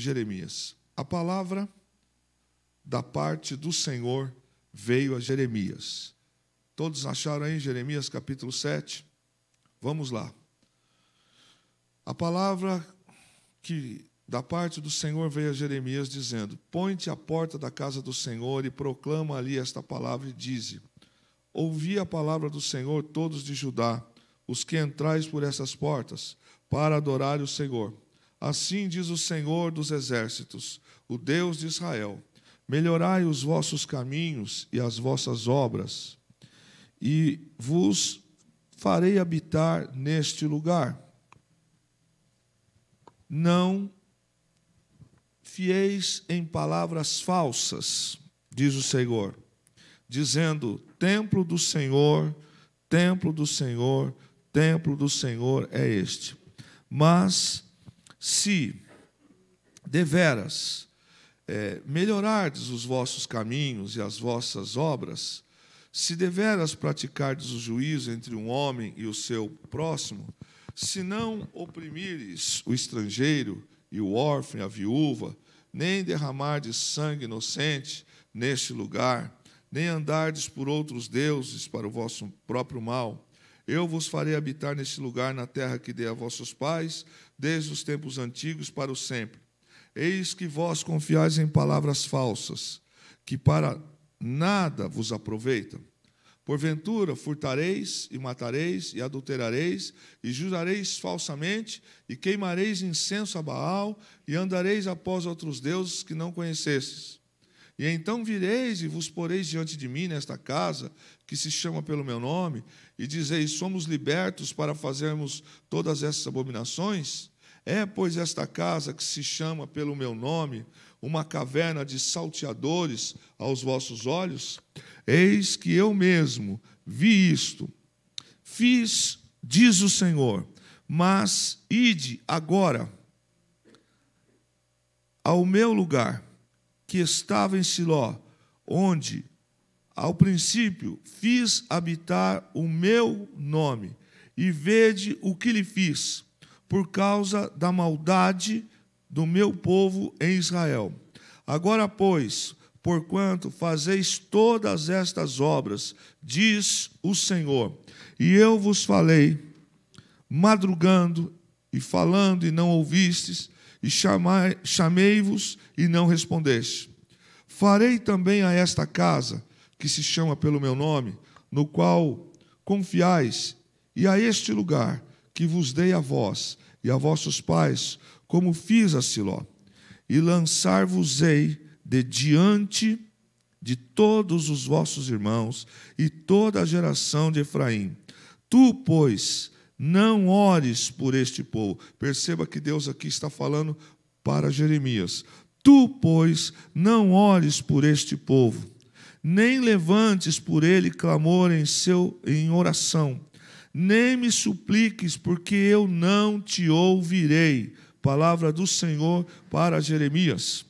Jeremias. A palavra da parte do Senhor veio a Jeremias. Todos acharam aí Jeremias capítulo 7? Vamos lá. A palavra que da parte do Senhor veio a Jeremias, dizendo: põe-te à porta da casa do Senhor e proclama ali esta palavra e dize: ouvi a palavra do Senhor, todos de Judá, os que entrais por essas portas, para adorar o Senhor. Assim diz o Senhor dos exércitos, o Deus de Israel: melhorai os vossos caminhos e as vossas obras, e vos farei habitar neste lugar. Não fieis em palavras falsas, diz o Senhor, dizendo: templo do Senhor, templo do Senhor, templo do Senhor é este. Mas se deveras melhorardes os vossos caminhos e as vossas obras, se deveras praticardes o juízo entre um homem e o seu próximo, se não oprimires o estrangeiro e o órfão e a viúva, nem derramardes sangue inocente neste lugar, nem andardes por outros deuses para o vosso próprio mal, eu vos farei habitar neste lugar, na terra que dei a vossos pais, desde os tempos antigos para o sempre. Eis que vós confiais em palavras falsas, que para nada vos aproveitam. Porventura furtareis e matareis e adulterareis e jurareis falsamente e queimareis incenso a Baal e andareis após outros deuses que não conhecestes. E então vireis e vos poreis diante de mim nesta casa, que se chama pelo meu nome, e dizeis: somos libertos para fazermos todas essas abominações? É, pois, esta casa que se chama pelo meu nome uma caverna de salteadores aos vossos olhos? Eis que eu mesmo vi isto. Fiz, diz o Senhor, mas ide agora ao meu lugar, que estava em Siló, onde, ao princípio, fiz habitar o meu nome, e vede o que lhe fiz, por causa da maldade do meu povo em Israel. Agora, pois, porquanto fazeis todas estas obras, diz o Senhor, e eu vos falei, madrugando e falando e não ouvistes, e chamei-vos e não respondeste. Farei também a esta casa, que se chama pelo meu nome, no qual confiais, e a este lugar que vos dei a vós e a vossos pais, como fiz a Siló, e lançar-vos-ei de diante de todos os vossos irmãos e toda a geração de Efraim. Tu, pois, não ores por este povo. Perceba que Deus aqui está falando para Jeremias. Tu, pois, não ores por este povo, nem levantes por ele clamor em oração, nem me supliques, porque eu não te ouvirei. Palavra do Senhor para Jeremias.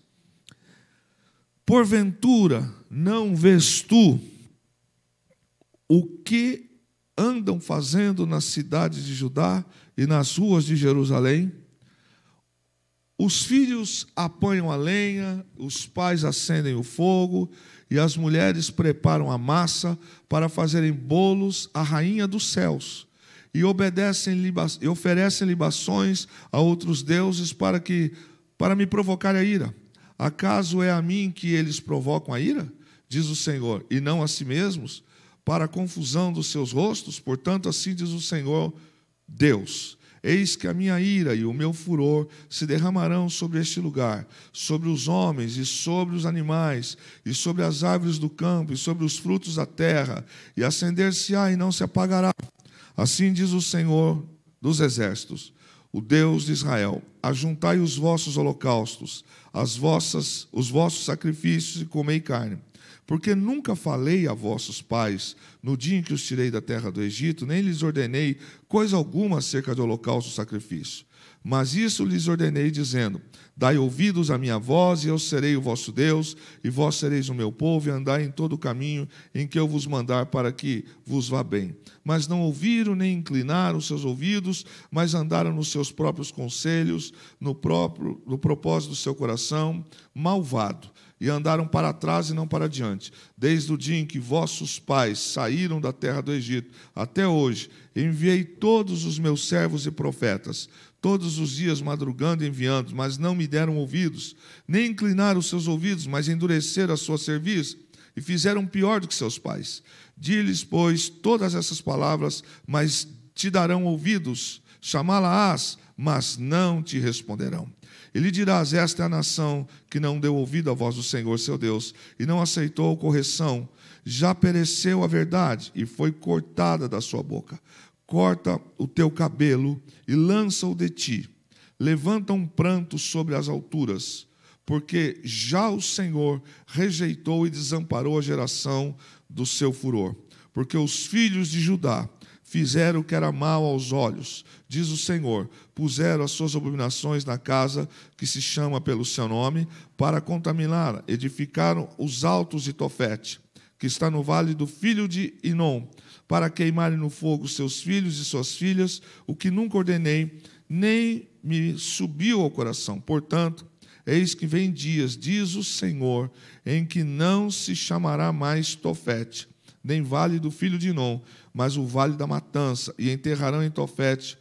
Porventura, não vês tu o que andam fazendo nas cidades de Judá e nas ruas de Jerusalém? Os filhos apanham a lenha, os pais acendem o fogo, e as mulheres preparam a massa para fazerem bolos à rainha dos céus, e oferecem libações a outros deuses para me provocar a ira. Acaso é a mim que eles provocam a ira? Diz o Senhor, e não a si mesmos, para a confusão dos seus rostos? Portanto, assim diz o Senhor Deus: eis que a minha ira e o meu furor se derramarão sobre este lugar, sobre os homens e sobre os animais, e sobre as árvores do campo, e sobre os frutos da terra, e acender-se-á e não se apagará. Assim diz o Senhor dos exércitos, o Deus de Israel: ajuntai os vossos holocaustos, os vossos sacrifícios, e comei carne. Porque nunca falei a vossos pais, no dia em que os tirei da terra do Egito, nem lhes ordenei coisa alguma acerca de holocausto e sacrifício. Mas isso lhes ordenei, dizendo: dai ouvidos à minha voz, e eu serei o vosso Deus, e vós sereis o meu povo, e andai em todo o caminho em que eu vos mandar, para que vos vá bem. Mas não ouviram, nem inclinaram os seus ouvidos, mas andaram nos seus próprios conselhos, no propósito do seu coração malvado, e andaram para trás e não para diante. Desde o dia em que vossos pais saíram da terra do Egito até hoje, enviei todos os meus servos e profetas, todos os dias madrugando e enviando, mas não me deram ouvidos, nem inclinaram os seus ouvidos, mas endureceram a sua cerviz, e fizeram pior do que seus pais. Di-lhes, pois, todas essas palavras, mas te darão ouvidos, chamá-la-ás, mas não te responderão. E lhe dirás: esta é a nação que não deu ouvido à voz do Senhor seu Deus, e não aceitou correção. Já pereceu a verdade, e foi cortada da sua boca. Corta o teu cabelo e lança-o de ti. Levanta um pranto sobre as alturas, porque já o Senhor rejeitou e desamparou a geração do seu furor. Porque os filhos de Judá fizeram o que era mal aos olhos, diz o Senhor, puseram as suas abominações na casa que se chama pelo seu nome, para contaminá-la, edificaram os altos de Tofete, que está no vale do filho de Inom, para queimarem no fogo seus filhos e suas filhas, o que nunca ordenei, nem me subiu ao coração. Portanto, eis que vem dias, diz o Senhor, em que não se chamará mais Tofete, nem vale do filho de Inom, mas o vale da matança, e enterrarão em Tofete,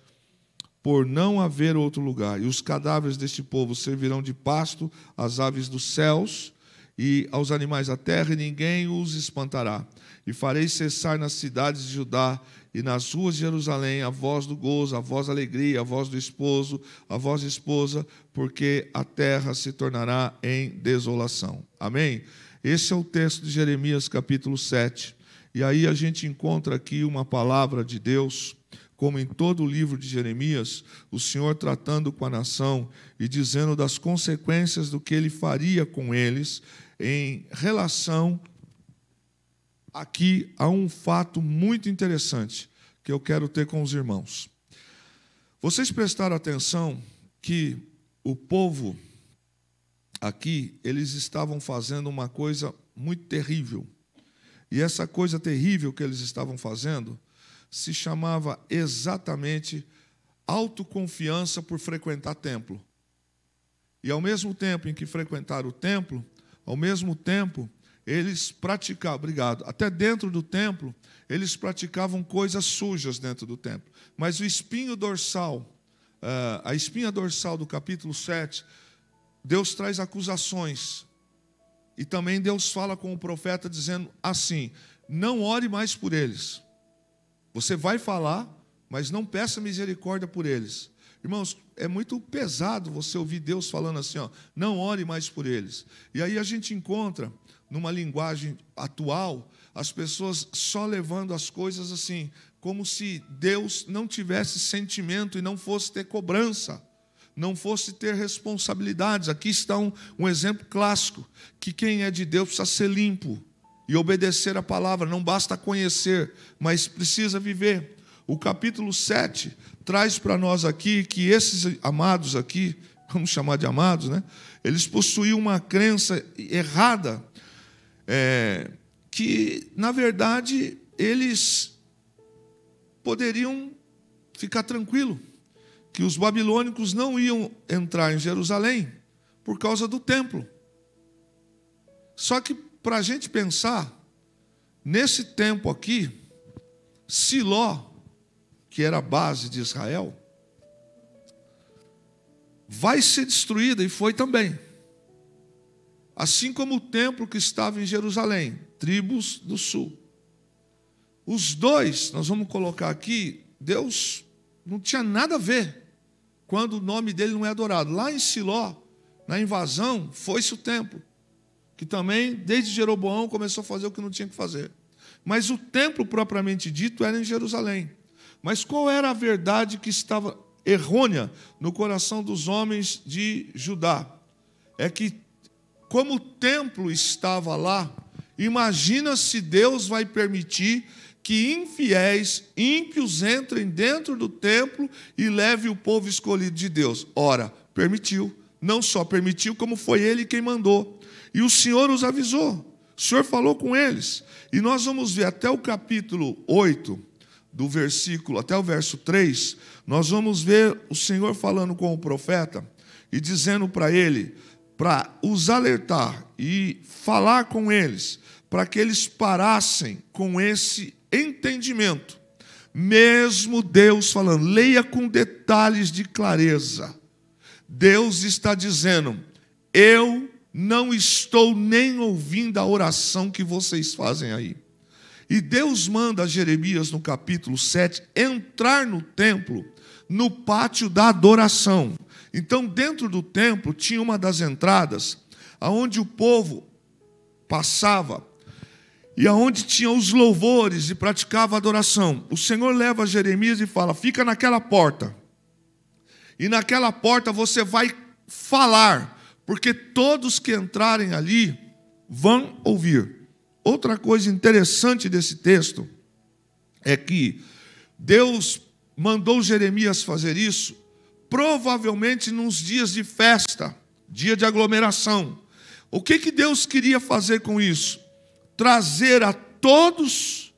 por não haver outro lugar. E os cadáveres deste povo servirão de pasto às aves dos céus e aos animais da terra, e ninguém os espantará. E farei cessar nas cidades de Judá e nas ruas de Jerusalém a voz do gozo, a voz da alegria, a voz do esposo, a voz da esposa, porque a terra se tornará em desolação. Amém? Esse é o texto de Jeremias, capítulo 7. E aí a gente encontra aqui uma palavra de Deus, como em todo o livro de Jeremias, o Senhor tratando com a nação e dizendo das consequências do que Ele faria com eles em relação aqui a um fato muito interessante que eu quero ter com os irmãos. Vocês prestaram atenção que o povo aqui, eles estavam fazendo uma coisa muito terrível. E essa coisa terrível que eles estavam fazendo se chamava exatamente autoconfiança por frequentar templo. E ao mesmo tempo em que frequentaram o templo, ao mesmo tempo eles praticavam, até dentro do templo, eles praticavam coisas sujas dentro do templo. Mas o espinho dorsal, a espinha dorsal do capítulo 7, Deus traz acusações. E também Deus fala com o profeta dizendo assim: não ore mais por eles. Você vai falar, mas não peça misericórdia por eles. Irmãos, é muito pesado você ouvir Deus falando assim, não ore mais por eles. E aí a gente encontra, numa linguagem atual, as pessoas só levando as coisas assim, como se Deus não tivesse sentimento e não fosse ter cobrança, não fosse ter responsabilidades. Aqui está um exemplo clássico, que quem é de Deus precisa ser limpo e obedecer a palavra, não basta conhecer, mas precisa viver. O capítulo 7 traz para nós aqui que esses amados aqui, vamos chamar de amados, né? Eles possuíam uma crença errada, que, na verdade, eles poderiam ficar tranquilos, que os babilônicos não iam entrar em Jerusalém por causa do templo. Só que, para a gente pensar, nesse tempo aqui, Siló, que era a base de Israel, vai ser destruída, e foi também. Assim como o templo que estava em Jerusalém, tribos do sul. Os dois, nós vamos colocar aqui, Deus não tinha nada a ver quando o nome dele não é adorado. Lá em Siló, na invasão, foi-se o templo, que também, desde Jeroboão, começou a fazer o que não tinha que fazer. Mas o templo, propriamente dito, era em Jerusalém. Mas qual era a verdade que estava errônea no coração dos homens de Judá? É que, como o templo estava lá, imagina se Deus vai permitir que infiéis, ímpios entrem dentro do templo e levem o povo escolhido de Deus. Ora, permitiu. Não só permitiu, como foi ele quem mandou. E o Senhor os avisou. O Senhor falou com eles. E nós vamos ver até o capítulo 8, do versículo, até o verso 3, nós vamos ver o Senhor falando com o profeta e dizendo para ele, para os alertar e falar com eles, para que eles parassem com esse entendimento. Mesmo Deus falando, leia com detalhes de clareza. Deus está dizendo, eu não estou nem ouvindo a oração que vocês fazem aí. E Deus manda Jeremias, no capítulo 7, entrar no templo, no pátio da adoração. Então, dentro do templo, tinha uma das entradas, onde o povo passava, e aonde tinha os louvores e praticava a adoração. O Senhor leva Jeremias e fala, fica naquela porta. E naquela porta você vai falar, porque todos que entrarem ali vão ouvir. Outra coisa interessante desse texto é que Deus mandou Jeremias fazer isso, provavelmente nos dias de festa, dia de aglomeração. O que Deus queria fazer com isso? Trazer a todos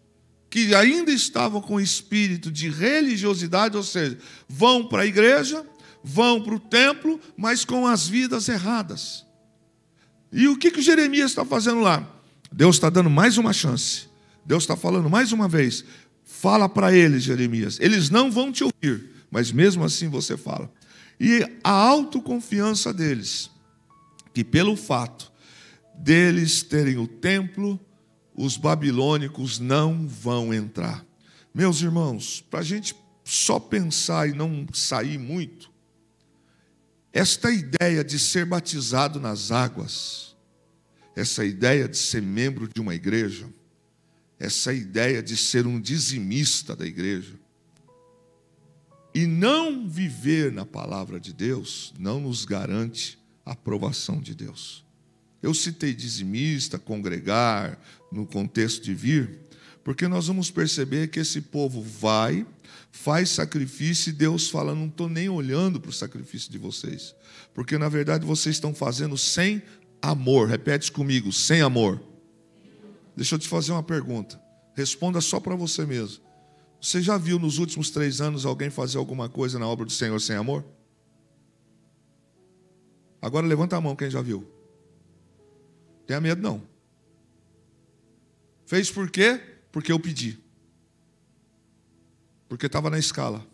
que ainda estavam com espírito de religiosidade, ou seja, vão para a igreja, vão para o templo, mas com as vidas erradas. E o que Jeremias está fazendo lá? Deus está dando mais uma chance. Deus está falando mais uma vez. Fala para eles, Jeremias. Eles não vão te ouvir, mas mesmo assim você fala. E a autoconfiança deles, que pelo fato deles terem o templo, os babilônicos não vão entrar. Meus irmãos, para a gente só pensar e não sair muito, esta ideia de ser batizado nas águas, essa ideia de ser membro de uma igreja, essa ideia de ser um dizimista da igreja, e não viver na palavra de Deus, não nos garante a aprovação de Deus. Eu citei dizimista, congregar, no contexto de vir, porque nós vamos perceber que esse povo vai, faz sacrifício e Deus fala, não estou nem olhando para o sacrifício de vocês, porque na verdade vocês estão fazendo sem amor. Repete comigo, sem amor. Deixa eu te fazer uma pergunta. Responda só para você mesmo. Você já viu nos últimos 3 anos alguém fazer alguma coisa na obra do Senhor sem amor? Agora levanta a mão quem já viu. Tenha medo não. Fez por quê? Porque eu pedi. Porque estava na escala.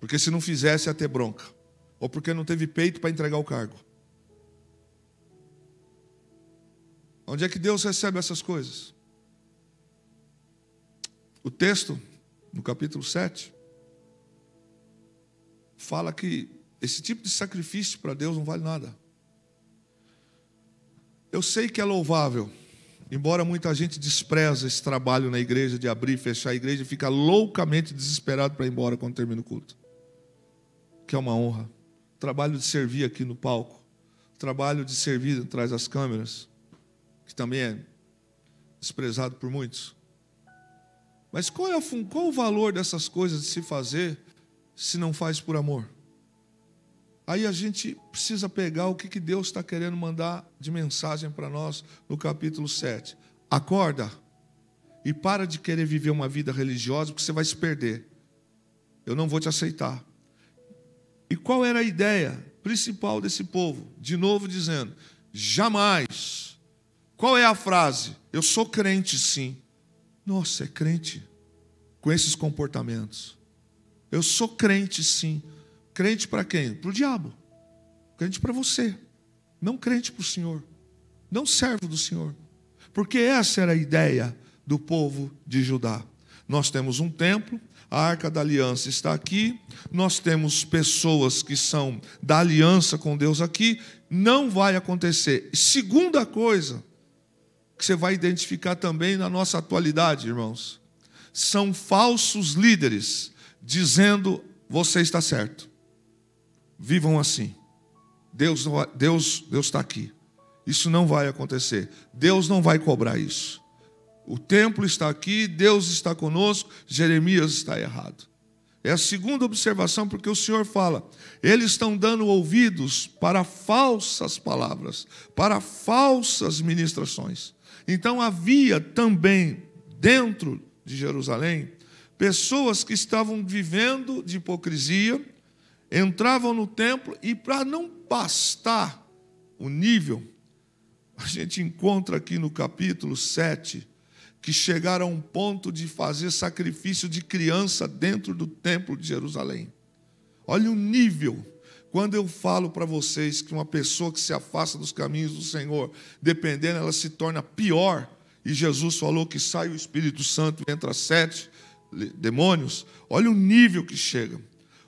Porque se não fizesse ia ter bronca. Ou porque não teve peito para entregar o cargo. Onde é que Deus recebe essas coisas? O texto, no capítulo 7, fala que esse tipo de sacrifício para Deus não vale nada. Eu sei que é louvável, embora muita gente despreza esse trabalho na igreja de abrir e fechar a igreja e fica loucamente desesperado para ir embora quando termina o culto. Que é uma honra. O trabalho de servir aqui no palco, o trabalho de servir atrás das câmeras, que também é desprezado por muitos. Mas qual o valor dessas coisas de se fazer se não faz por amor? Aí a gente precisa pegar o que Deus está querendo mandar de mensagem para nós no capítulo 7. Acorda e para de querer viver uma vida religiosa, porque você vai se perder. Eu não vou te aceitar. E qual era a ideia principal desse povo? De novo dizendo, jamais. Qual é a frase? Eu sou crente, sim. Nossa, é crente com esses comportamentos. Eu sou crente, sim. Crente para quem? Para o diabo. Crente para você. Não crente para o Senhor. Não servo do Senhor. Porque essa era a ideia do povo de Judá. Nós temos um templo, a Arca da Aliança está aqui, nós temos pessoas que são da aliança com Deus aqui, não vai acontecer. Segunda coisa que você vai identificar também na nossa atualidade, irmãos, são falsos líderes dizendo, você está certo. Vivam assim. Deus está aqui. Isso não vai acontecer. Deus não vai cobrar isso. O templo está aqui, Deus está conosco, Jeremias está errado. É a segunda observação, porque o Senhor fala, eles estão dando ouvidos para falsas palavras, para falsas ministrações. Então havia também, dentro de Jerusalém, pessoas que estavam vivendo de hipocrisia, entravam no templo e, para não bastar o nível, a gente encontra aqui no capítulo 7, que chegaram a um ponto de fazer sacrifício de criança dentro do templo de Jerusalém. Olha o nível. Quando eu falo para vocês que uma pessoa que se afasta dos caminhos do Senhor, dependendo, ela se torna pior, e Jesus falou que sai o Espírito Santo e entra 7 demônios, olha o nível que chega.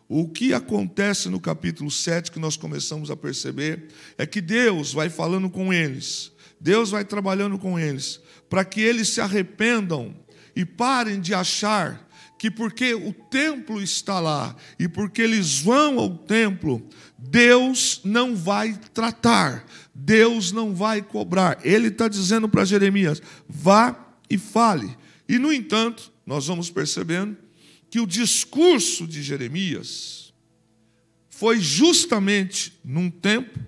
O que acontece no capítulo 7, que nós começamos a perceber, é que Deus vai falando com eles, Deus vai trabalhando com eles, para que eles se arrependam e parem de achar que porque o templo está lá e porque eles vão ao templo, Deus não vai tratar, Deus não vai cobrar. Ele está dizendo para Jeremias, vá e fale. E, no entanto, nós vamos percebendo que o discurso de Jeremias foi justamente num tempo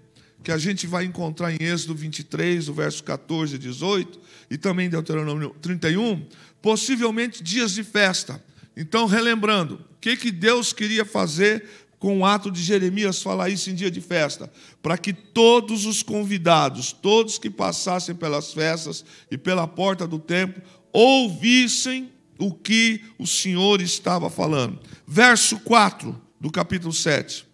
que a gente vai encontrar em Êxodo 23, o verso 14 e 18, e também em Deuteronômio 31, possivelmente dias de festa. Então, relembrando, o que Deus queria fazer com o ato de Jeremias falar isso em dia de festa? Para que todos os convidados, todos que passassem pelas festas e pela porta do templo, ouvissem o que o Senhor estava falando. Verso 4 do capítulo 7.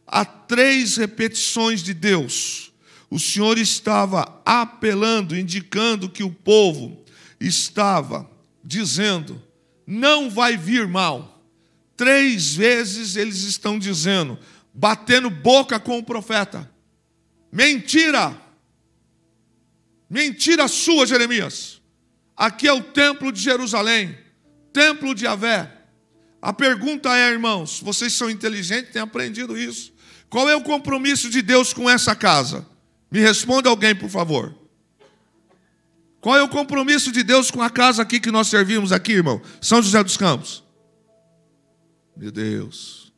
Há 3 repetições de Deus. O Senhor estava apelando, indicando que o povo estava dizendo, não vai vir mal. 3 vezes eles estão dizendo, batendo boca com o profeta. Mentira! Mentira sua, Jeremias. Aqui é o templo de Jerusalém, templo de Yahvé. A pergunta é, irmãos, vocês são inteligentes, têm aprendido isso. Qual é o compromisso de Deus com essa casa? Me responda alguém, por favor. Qual é o compromisso de Deus com a casa aqui que nós servimos aqui, irmão? São José dos Campos. Meu Deus.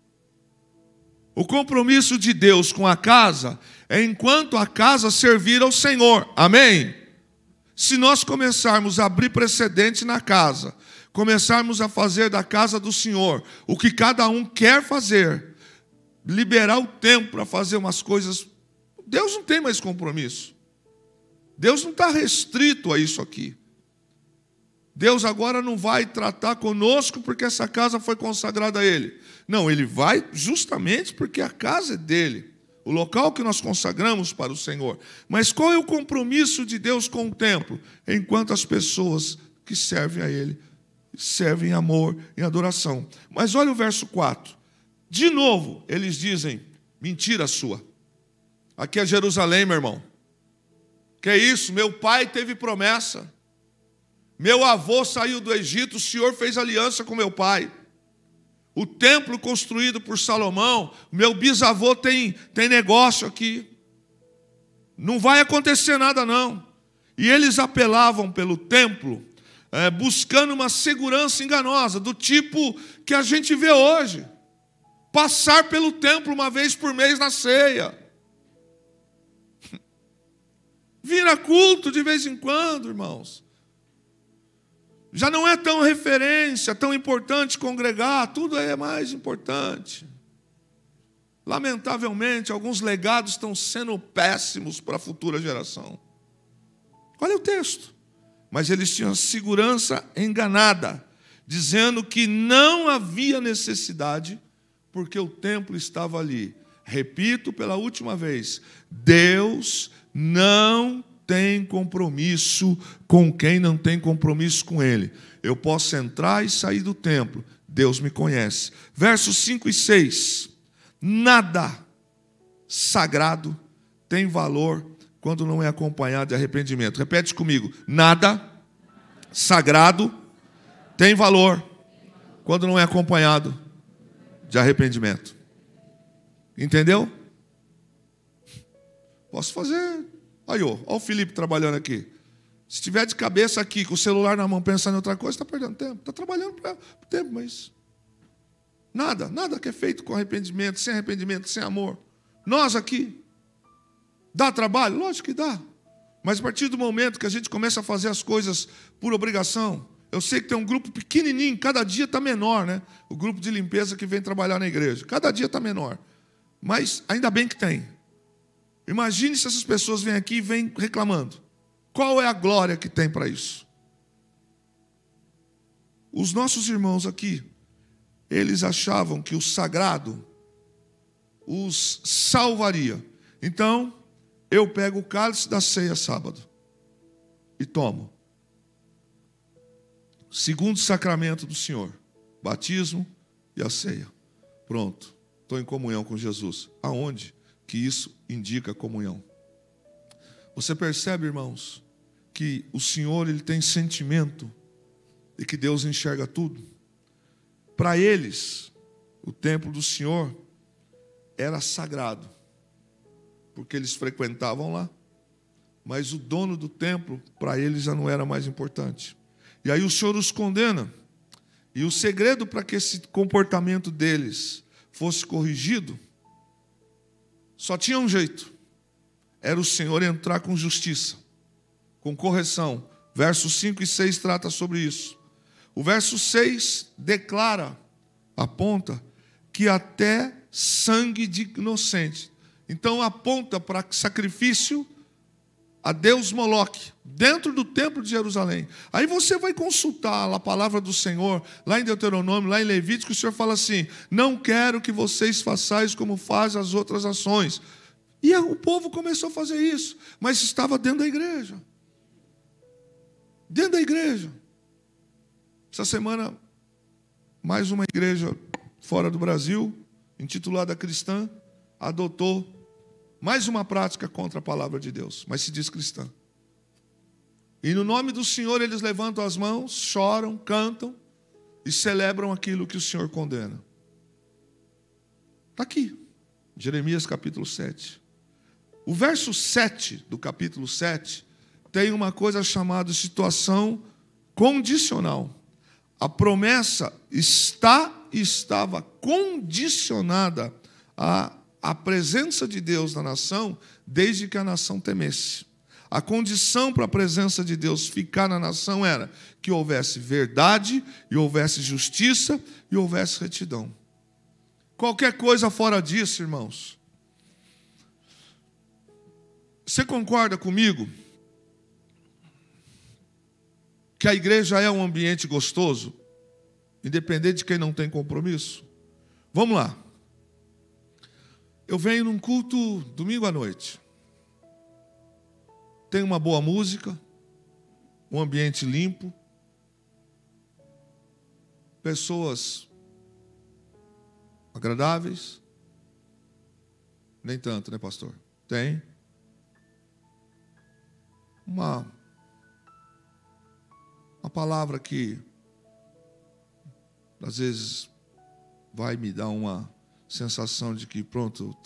O compromisso de Deus com a casa é enquanto a casa servir ao Senhor. Amém? Se nós começarmos a abrir precedente na casa, começarmos a fazer da casa do Senhor o que cada um quer fazer, liberar o tempo para fazer umas coisas, Deus não tem mais compromisso. Deus não está restrito a isso aqui. Deus agora não vai tratar conosco porque essa casa foi consagrada a Ele. Não, Ele vai justamente porque a casa é dEle. O local que nós consagramos para o Senhor. Mas qual é o compromisso de Deus com o templo? Enquanto as pessoas que servem a Ele, servem em amor, em adoração. Mas olha o verso 4. De novo, eles dizem, mentira sua. Aqui é Jerusalém, meu irmão. Que é isso? Meu pai teve promessa. Meu avô saiu do Egito, o Senhor fez aliança com meu pai. O templo construído por Salomão, meu bisavô tem negócio aqui. Não vai acontecer nada, não. E eles apelavam pelo templo, buscando uma segurança enganosa, do tipo que a gente vê hoje. Passar pelo templo uma vez por mês na ceia. Vir a culto de vez em quando, irmãos. Já não é tão referência, tão importante congregar, tudo é mais importante. Lamentavelmente, alguns legados estão sendo péssimos para a futura geração. Olha o texto. Mas eles tinham segurança enganada, dizendo que não havia necessidade, porque o templo estava ali. Repito pela última vez, Deus não tem compromisso com quem não tem compromisso com Ele. Eu posso entrar e sair do templo, Deus me conhece. Versos 5 e 6. Nada sagrado tem valor quando não é acompanhado de arrependimento. Repete comigo. Nada sagrado tem valor quando não é acompanhado de arrependimento. Entendeu? Posso fazer. Aí, ó o Felipe trabalhando aqui. Se estiver de cabeça aqui, com o celular na mão, pensando em outra coisa, está perdendo tempo. Está trabalhando para o tempo, mas nada que é feito com arrependimento, sem amor. Nós aqui, dá trabalho? Lógico que dá. Mas a partir do momento que a gente começa a fazer as coisas por obrigação, eu sei que tem um grupo pequenininho, cada dia está menor, né? O grupo de limpeza que vem trabalhar na igreja. Cada dia está menor. Mas ainda bem que tem. Imagine se essas pessoas vêm aqui e vêm reclamando. Qual é a glória que tem para isso? Os nossos irmãos aqui, eles achavam que o sagrado os salvaria. Então, eu pego o cálice da ceia sábado e tomo. Segundo sacramento do Senhor, batismo e a ceia. Pronto, estou em comunhão com Jesus. Aonde que isso indica comunhão? Você percebe, irmãos, que o Senhor ele tem sentimento e que Deus enxerga tudo? Para eles, o templo do Senhor era sagrado, porque eles frequentavam lá, mas o dono do templo, para eles, já não era mais importante. E aí o Senhor os condena, e o segredo para que esse comportamento deles fosse corrigido, só tinha um jeito, era o Senhor entrar com justiça, com correção. Versos 5 e 6 trata sobre isso. O verso 6 declara, aponta, que até sangue de inocente. Então aponta para sacrifício a Deus Moloque, dentro do templo de Jerusalém. Aí você vai consultar a palavra do Senhor, lá em Deuteronômio, lá em Levítico, o Senhor fala assim: não quero que vocês façais como fazem as outras ações. E o povo começou a fazer isso, mas estava dentro da igreja. Dentro da igreja. Essa semana, mais uma igreja fora do Brasil, intitulada Cristã, adotou mais uma prática contra a palavra de Deus, mas se diz cristã. E no nome do Senhor eles levantam as mãos, choram, cantam e celebram aquilo que o Senhor condena. Está aqui, Jeremias capítulo 7. O verso 7 do capítulo 7 tem uma coisa chamada situação condicional. A promessa estava condicionada à presença de Deus na nação, desde que a nação temesse. A condição para a presença de Deus ficar na nação era que houvesse verdade, e houvesse justiça, e houvesse retidão. Qualquer coisa fora disso, irmãos. Você concorda comigo que a igreja é um ambiente gostoso, independente de quem não tem compromisso? Vamos lá. Eu venho num culto domingo à noite. Tem uma boa música, um ambiente limpo, pessoas agradáveis. Nem tanto, né, pastor? Tem. Uma palavra que às vezes vai me dar uma sensação de que pronto,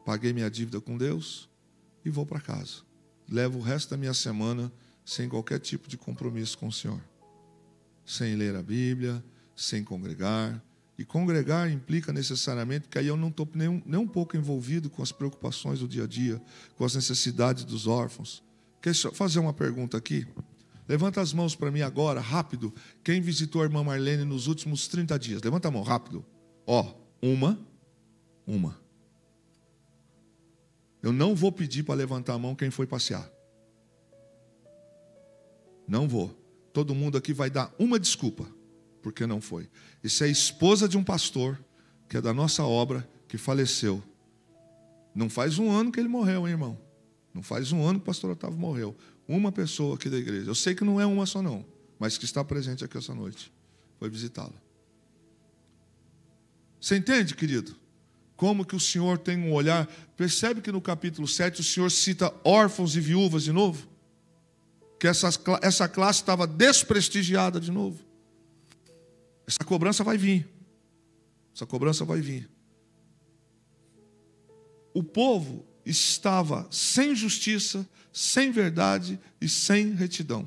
paguei minha dívida com Deus e vou para casa. Levo o resto da minha semana sem qualquer tipo de compromisso com o Senhor. Sem ler a Bíblia, sem congregar. E congregar implica necessariamente que aí eu não estou nem um pouco envolvido com as preocupações do dia a dia, com as necessidades dos órfãos. Quer fazer uma pergunta aqui? Levanta as mãos para mim agora, rápido. Quem visitou a irmã Marlene nos últimos 30 dias? Levanta a mão, rápido. Ó, uma. Eu não vou pedir para levantar a mão quem foi passear. Não vou. Todo mundo aqui vai dar uma desculpa, porque não foi. Isso é a esposa de um pastor, que é da nossa obra, que faleceu. Não faz um ano que ele morreu, hein, irmão? Não faz um ano que o pastor Otávio morreu. Uma pessoa aqui da igreja. Eu sei que não é uma só não, mas que está presente aqui essa noite. Foi visitá-la. Você entende, querido? Como que o Senhor tem um olhar. Percebe que no capítulo 7 o Senhor cita órfãos e viúvas de novo? Que essa classe estava desprestigiada de novo. Essa cobrança vai vir. Essa cobrança vai vir. O povo, estava sem justiça, sem verdade e sem retidão.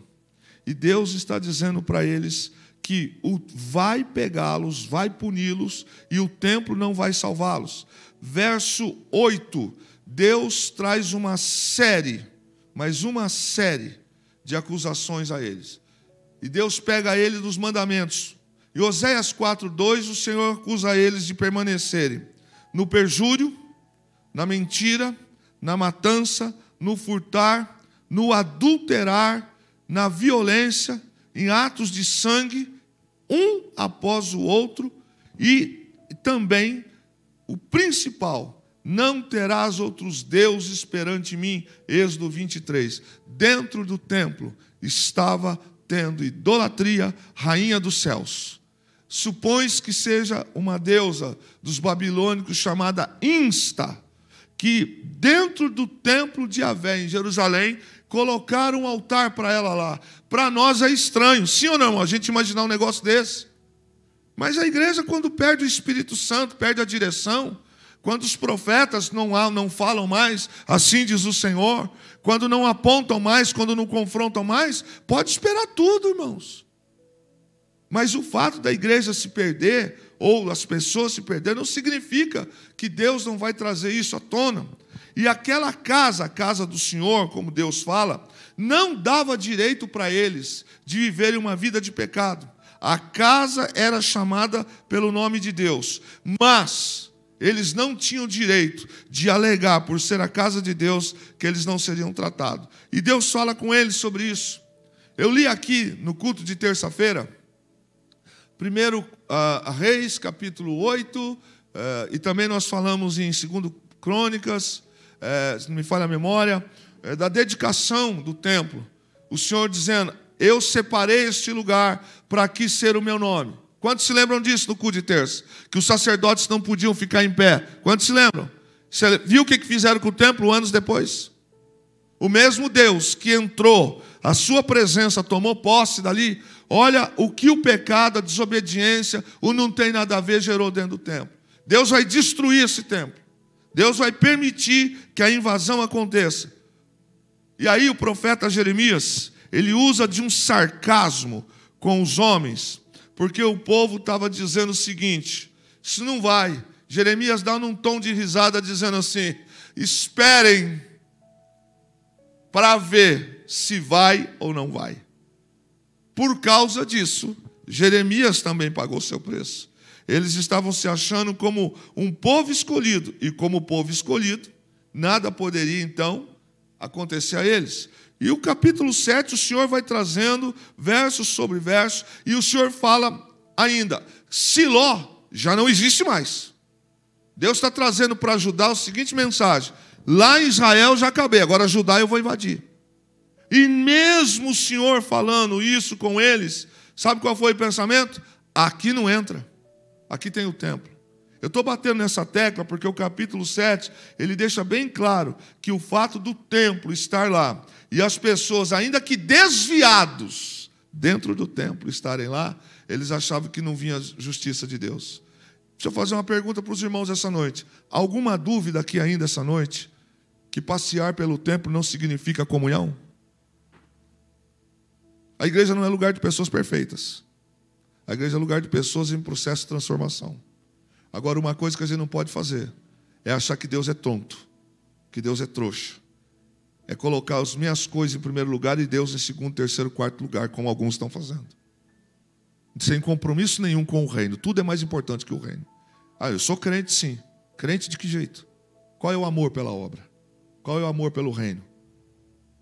E Deus está dizendo para eles que vai pegá-los, vai puni-los, e o templo não vai salvá-los. Verso 8, Deus traz uma série, mas uma série de acusações a eles. E Deus pega eles dos mandamentos. Em Oséias 4:2, o Senhor acusa eles de permanecerem no perjúrio, na mentira, na matança, no furtar, no adulterar, na violência, em atos de sangue, um após o outro, e também o principal: não terás outros deuses perante mim. Êxodo 23. Dentro do templo estava tendo idolatria, rainha dos céus. Supõe-se que seja uma deusa dos babilônicos chamada Insta, que dentro do templo de Yahvé, em Jerusalém, colocaram um altar para ela lá. Para nós é estranho, sim ou não? A gente imaginar um negócio desse. Mas a igreja, quando perde o Espírito Santo, perde a direção, quando os profetas não falam mais, assim diz o Senhor, quando não apontam mais, quando não confrontam mais, pode esperar tudo, irmãos. Mas o fato da igreja se perder, ou as pessoas se perderem, não significa que Deus não vai trazer isso à tona. E aquela casa, a casa do Senhor, como Deus fala, não dava direito para eles de viverem uma vida de pecado. A casa era chamada pelo nome de Deus, mas eles não tinham direito de alegar, por ser a casa de Deus, que eles não seriam tratados. E Deus fala com eles sobre isso. Eu li aqui no culto de terça-feira, 1 Reis, capítulo 8, e também nós falamos em 2 Crônicas, se não me falha a memória, da dedicação do templo. O Senhor dizendo: eu separei este lugar para aqui ser o meu nome. Quantos se lembram disso no culto de terça? Que os sacerdotes não podiam ficar em pé. Quantos se lembram? Você viu o que fizeram com o templo anos depois? O mesmo Deus que entrou, a sua presença tomou posse dali. Olha o que o pecado, a desobediência, o não tem nada a ver, gerou dentro do templo. Deus vai destruir esse templo. Deus vai permitir que a invasão aconteça. E aí o profeta Jeremias, ele usa de um sarcasmo com os homens, porque o povo estava dizendo o seguinte: isso não vai. Jeremias dá num tom de risada dizendo assim: esperem para ver se vai ou não vai. Por causa disso, Jeremias também pagou seu preço. Eles estavam se achando como um povo escolhido, e como povo escolhido, nada poderia então acontecer a eles. E o capítulo 7, o Senhor vai trazendo verso sobre verso, e o Senhor fala ainda: Siló já não existe mais. Deus está trazendo para Judá a seguinte mensagem: lá em Israel já acabei, agora Judá eu vou invadir. E mesmo o Senhor falando isso com eles, sabe qual foi o pensamento? Aqui não entra, aqui tem o templo. Eu estou batendo nessa tecla porque o capítulo 7, ele deixa bem claro que o fato do templo estar lá, e as pessoas, ainda que desviados dentro do templo estarem lá, eles achavam que não vinha a justiça de Deus. Deixa eu fazer uma pergunta para os irmãos essa noite. Alguma dúvida aqui ainda essa noite? Que passear pelo templo não significa comunhão? A igreja não é lugar de pessoas perfeitas. A igreja é lugar de pessoas em processo de transformação. Agora, uma coisa que a gente não pode fazer é achar que Deus é tonto, que Deus é trouxa. É colocar as minhas coisas em primeiro lugar e Deus em segundo, terceiro, quarto lugar, como alguns estão fazendo. Sem compromisso nenhum com o reino. Tudo é mais importante que o reino. Ah, eu sou crente, sim. Crente de que jeito? Qual é o amor pela obra? Qual é o amor pelo reino?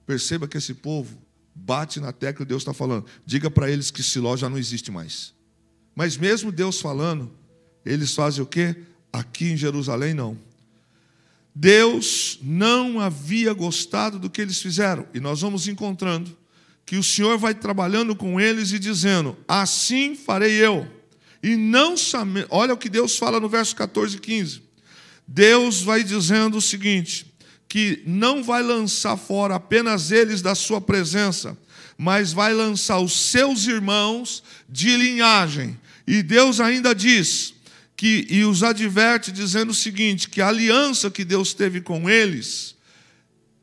Perceba que esse povo bate na tecla que Deus está falando. Diga para eles que Siló já não existe mais. Mas mesmo Deus falando, eles fazem o quê? Aqui em Jerusalém, não. Deus não havia gostado do que eles fizeram. E nós vamos encontrando que o Senhor vai trabalhando com eles e dizendo: assim farei eu. E não chame... Olha o que Deus fala no verso 14 e 15. Deus vai dizendo o seguinte: que não vai lançar fora apenas eles da sua presença, mas vai lançar os seus irmãos de linhagem. E Deus ainda diz e os adverte dizendo o seguinte, que a aliança que Deus teve com eles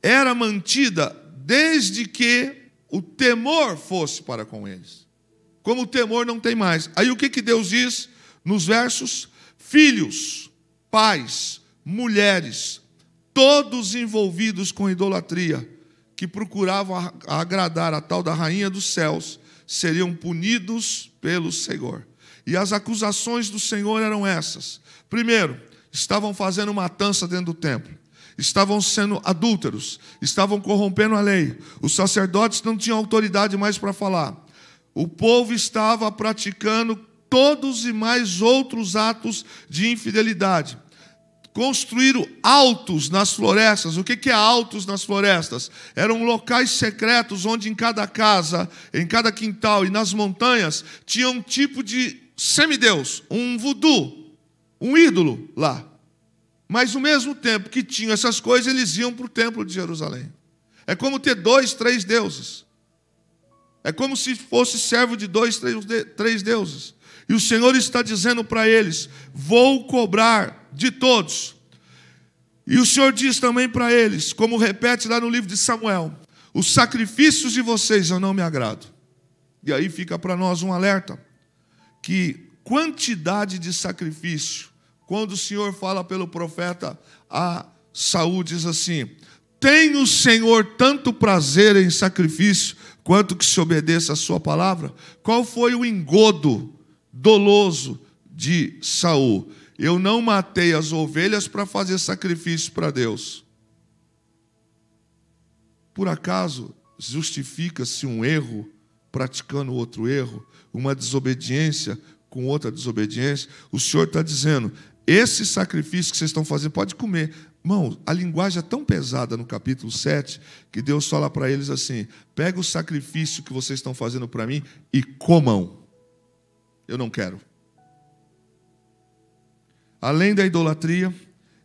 era mantida desde que o temor fosse para com eles. Como o temor não tem mais. Aí o que Deus diz nos versos? Filhos, pais, mulheres, todos envolvidos com idolatria, que procuravam agradar a tal da rainha dos céus, seriam punidos pelo Senhor. E as acusações do Senhor eram essas. Primeiro, estavam fazendo matança dentro do templo. Estavam sendo adúlteros. Estavam corrompendo a lei. Os sacerdotes não tinham autoridade mais para falar. O povo estava praticando todos e mais outros atos de infidelidade. Construíram altos nas florestas. O que é altos nas florestas? Eram locais secretos onde em cada casa, em cada quintal e nas montanhas tinha um tipo de semideus, um voodoo, um ídolo lá. Mas ao mesmo tempo que tinham essas coisas, eles iam para o templo de Jerusalém. É como ter 2, 3 deuses. É como se fosse servo de 2, 3 deuses. E o Senhor está dizendo para eles, vou cobrar de todos. E o Senhor diz também para eles, como repete lá no livro de Samuel, os sacrifícios de vocês eu não me agrado. E aí fica para nós um alerta, que quantidade de sacrifício, quando o Senhor fala pelo profeta a Saul, diz assim, tem o Senhor tanto prazer em sacrifício, quanto que se obedeça a sua palavra? Qual foi o engodo doloso de Saul? Eu não matei as ovelhas para fazer sacrifício para Deus. Por acaso justifica-se um erro praticando outro erro, uma desobediência com outra desobediência? O Senhor está dizendo, esse sacrifício que vocês estão fazendo, pode comer. Irmão, a linguagem é tão pesada no capítulo 7, que Deus fala para eles assim, pega o sacrifício que vocês estão fazendo para mim e comam. Eu não quero. Além da idolatria,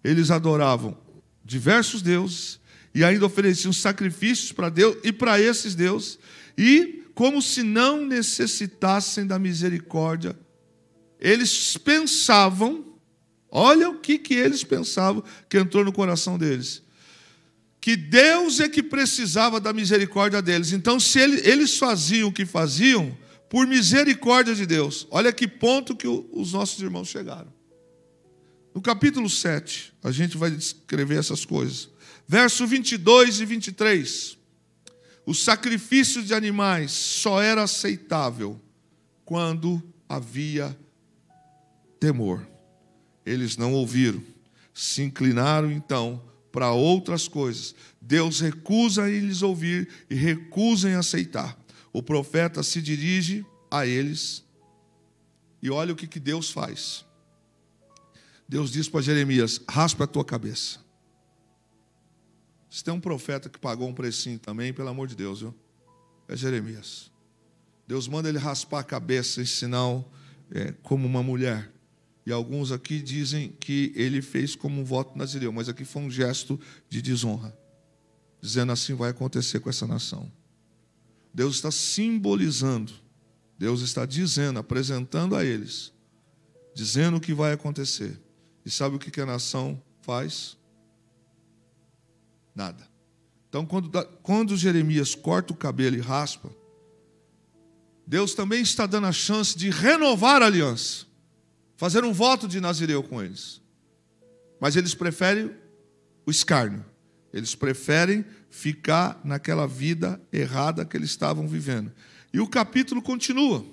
eles adoravam diversos deuses e ainda ofereciam sacrifícios para Deus e para esses deuses, e como se não necessitassem da misericórdia, eles pensavam, olha o que eles pensavam que entrou no coração deles, que Deus é que precisava da misericórdia deles. Então, se eles faziam o que faziam, por misericórdia de Deus. Olha que ponto que os nossos irmãos chegaram. No capítulo 7, a gente vai descrever essas coisas. Verso 22 e 23. O sacrifício de animais só era aceitável quando havia temor. Eles não ouviram. Se inclinaram, então, para outras coisas. Deus recusa em lhes ouvir e recusa em aceitar. O profeta se dirige a eles e olha o que Deus faz. Deus diz para Jeremias, raspa a tua cabeça. Se tem um profeta que pagou um precinho também, pelo amor de Deus, viu? É Jeremias. Deus manda ele raspar a cabeça em sinal como uma mulher. E alguns aqui dizem que ele fez como um voto nazireu, mas aqui foi um gesto de desonra, dizendo assim vai acontecer com essa nação. Deus está simbolizando, Deus está dizendo, apresentando a eles, dizendo o que vai acontecer. E sabe o que a nação faz? Nada. Então, quando Jeremias corta o cabelo e raspa, Deus também está dando a chance de renovar a aliança, fazer um voto de nazireu com eles. Mas eles preferem o escárnio. Eles preferem ficar naquela vida errada que eles estavam vivendo. E o capítulo continua.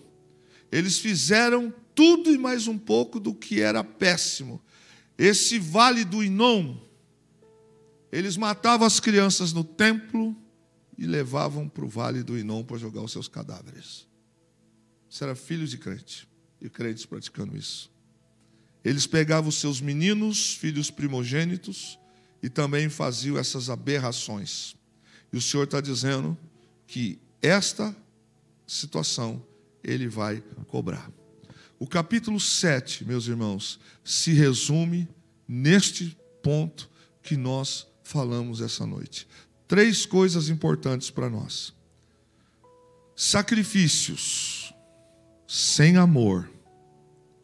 Eles fizeram tudo e mais um pouco do que era péssimo. Esse vale do Inom, eles matavam as crianças no templo e levavam para o vale do Inom para jogar os seus cadáveres. Isso era filhos de crente, e crentes praticando isso. Eles pegavam os seus meninos, filhos primogênitos, e também faziam essas aberrações. E o Senhor está dizendo que esta situação Ele vai cobrar. O capítulo 7, meus irmãos, se resume neste ponto que nós falamos essa noite. 3 coisas importantes para nós. Sacrifícios sem amor,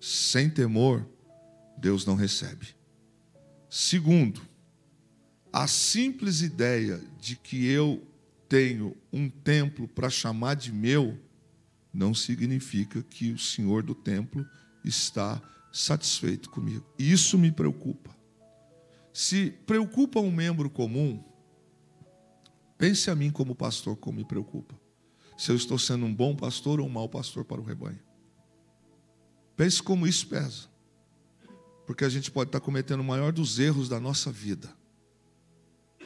sem temor, Deus não recebe. Segundo, a simples ideia de que eu tenho um templo para chamar de meu, não significa que o Senhor do templo está satisfeito comigo. Isso me preocupa. Se preocupa um membro comum, pense a mim como pastor, como me preocupa. Se eu estou sendo um bom pastor ou um mau pastor para o rebanho. Pense como isso pesa. Porque a gente pode estar cometendo o maior dos erros da nossa vida.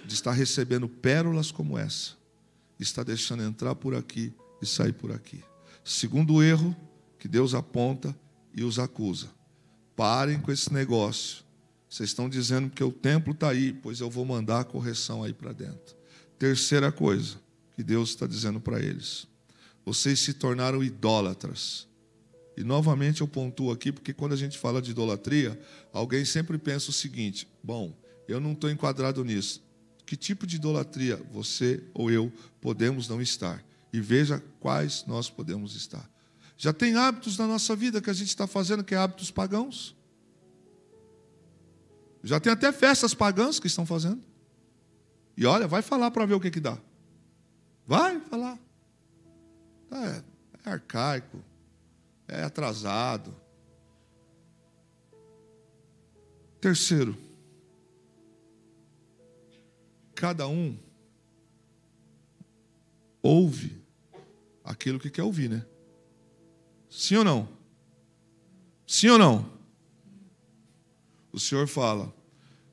De estar recebendo pérolas como essa. Está deixando entrar por aqui e sair por aqui. Segundo erro que Deus aponta e os acusa. Parem com esse negócio. Vocês estão dizendo que o templo está aí, pois eu vou mandar a correção aí para dentro. Terceira coisa que Deus está dizendo para eles. Vocês se tornaram idólatras. E novamente eu pontuo aqui, porque quando a gente fala de idolatria, alguém sempre pensa o seguinte: bom, eu não estou enquadrado nisso. Que tipo de idolatria você ou eu podemos não estar? E veja quais nós podemos estar. Já tem hábitos na nossa vida que a gente está fazendo, que é hábitos pagãos. Já tem até festas pagãs que estão fazendo. E olha, vai falar para ver o que dá. Vai falar. É arcaico. É atrasado. Terceiro, cada um ouve aquilo que quer ouvir, né? Sim ou não? Sim ou não? O Senhor fala: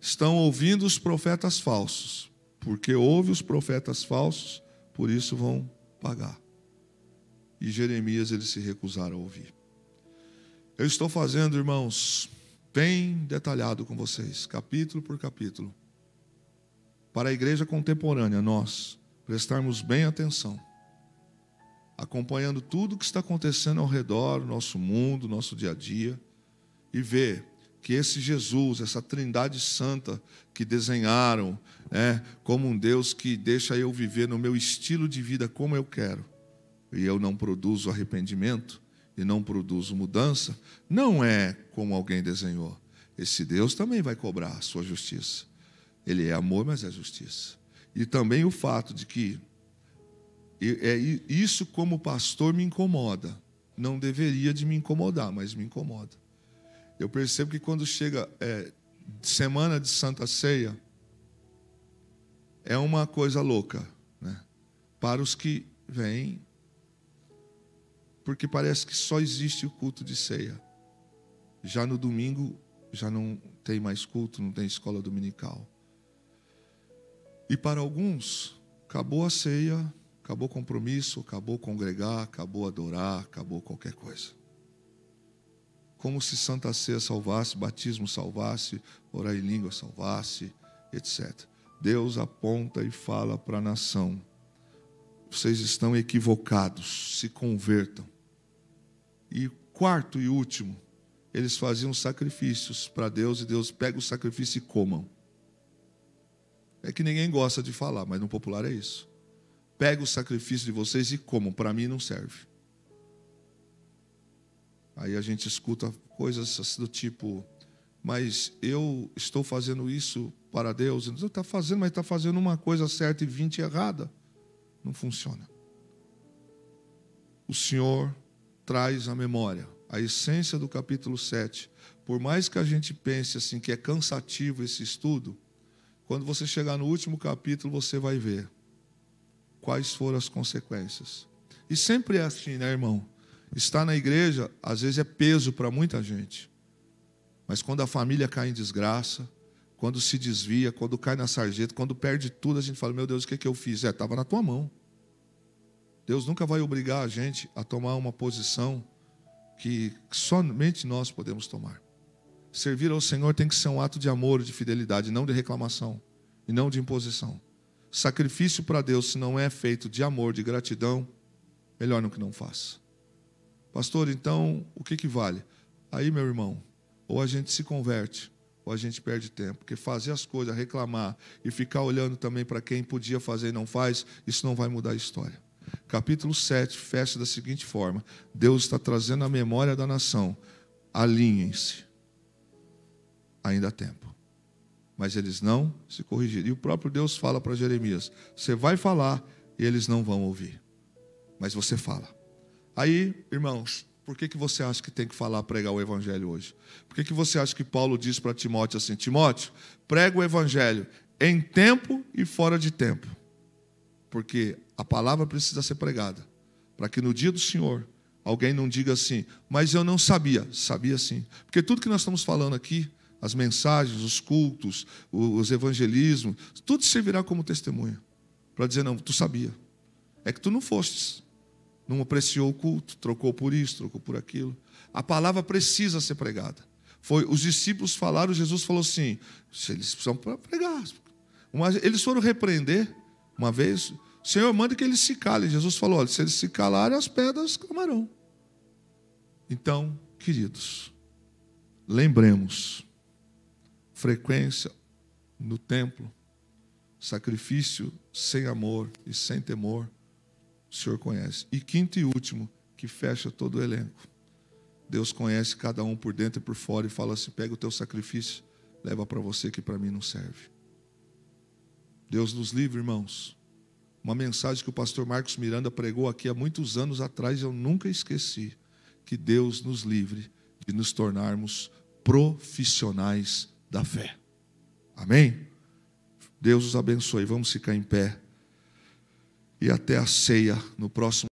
estão ouvindo os profetas falsos, porque ouve os profetas falsos, por isso vão pagar. E Jeremias, eles se recusaram a ouvir. Eu estou fazendo, irmãos, bem detalhado com vocês, capítulo por capítulo, para a igreja contemporânea, nós prestarmos bem atenção, acompanhando tudo o que está acontecendo ao redor, do nosso mundo, nosso dia a dia, e ver que esse Jesus, essa trindade santa que desenharam, como um Deus que deixa eu viver no meu estilo de vida como eu quero, e eu não produzo arrependimento, e não produzo mudança, não é como alguém desenhou. Esse Deus também vai cobrar a sua justiça. Ele é amor, mas é justiça. E também o fato de que isso como pastor me incomoda. Não deveria de me incomodar, mas me incomoda. Eu percebo que quando chega semana de Santa Ceia, é uma coisa louca, né? Para os que vêm, porque parece que só existe o culto de ceia. Já no domingo, já não tem mais culto, não tem escola dominical. E para alguns, acabou a ceia, acabou o compromisso, acabou congregar, acabou adorar, acabou qualquer coisa. Como se Santa Ceia salvasse, batismo salvasse, orar em língua salvasse, etc. Deus aponta e fala para a nação: vocês estão equivocados, se convertam. E quarto e último, eles faziam sacrifícios para Deus, e Deus pega o sacrifício e comam. É que ninguém gosta de falar, mas no popular é isso. Pega o sacrifício de vocês e comam, para mim não serve. Aí a gente escuta coisas do tipo: mas eu estou fazendo isso para Deus. Ele está fazendo, mas está fazendo uma coisa certa e 20 errada. Não funciona. O Senhor traz à memória a essência do capítulo 7. Por mais que a gente pense assim que é cansativo esse estudo, quando você chegar no último capítulo, você vai ver quais foram as consequências. E sempre é assim, né, irmão? Estar na igreja, às vezes, é peso para muita gente. Mas quando a família cai em desgraça, quando se desvia, quando cai na sarjeta, quando perde tudo, a gente fala: meu Deus, o que eu fiz? Estava na tua mão. Deus nunca vai obrigar a gente a tomar uma posição que somente nós podemos tomar. Servir ao Senhor tem que ser um ato de amor e de fidelidade, não de reclamação e não de imposição. Sacrifício para Deus, se não é feito de amor, de gratidão, melhor no que não faça. Pastor, então, o que vale? Aí, meu irmão, ou a gente se converte, ou a gente perde tempo. Porque fazer as coisas, reclamar e ficar olhando também para quem podia fazer e não faz, isso não vai mudar a história. Capítulo 7 fecha da seguinte forma: Deus está trazendo a memória da nação: alinhem-se. ainda há tempo. Mas eles não se corrigiram. E o próprio Deus fala para Jeremias: você vai falar e eles não vão ouvir. Mas você fala. Aí, irmãos, por que você acha que tem que falar, pregar o evangelho hoje? Por que você acha que Paulo diz para Timóteo assim: Timóteo, prega o evangelho em tempo e fora de tempo? Porque a palavra precisa ser pregada, para que no dia do Senhor alguém não diga assim: mas eu não sabia. Sabia sim. Porque tudo que nós estamos falando aqui, as mensagens, os cultos, os evangelismos, tudo servirá como testemunha, para dizer: não, tu sabia. É que tu não fostes, não apreciou o culto, trocou por isso, trocou por aquilo. A palavra precisa ser pregada. Os discípulos falaram, Jesus falou assim: eles precisam pregar. Eles foram repreender uma vez: Senhor, manda que eles se calem. Jesus falou: olha, se eles se calarem, as pedras clamarão. Então, queridos, lembremos, frequência no templo, sacrifício sem amor e sem temor, o Senhor conhece. E quinto e último, que fecha todo o elenco: Deus conhece cada um por dentro e por fora e fala assim: pega o teu sacrifício, leva para você, que para mim não serve. Deus nos livre, irmãos. Uma mensagem que o pastor Marcos Miranda pregou aqui há muitos anos atrás, eu nunca esqueci: que Deus nos livre de nos tornarmos profissionais da fé. Amém? Deus os abençoe. Vamos ficar em pé. E até a ceia no próximo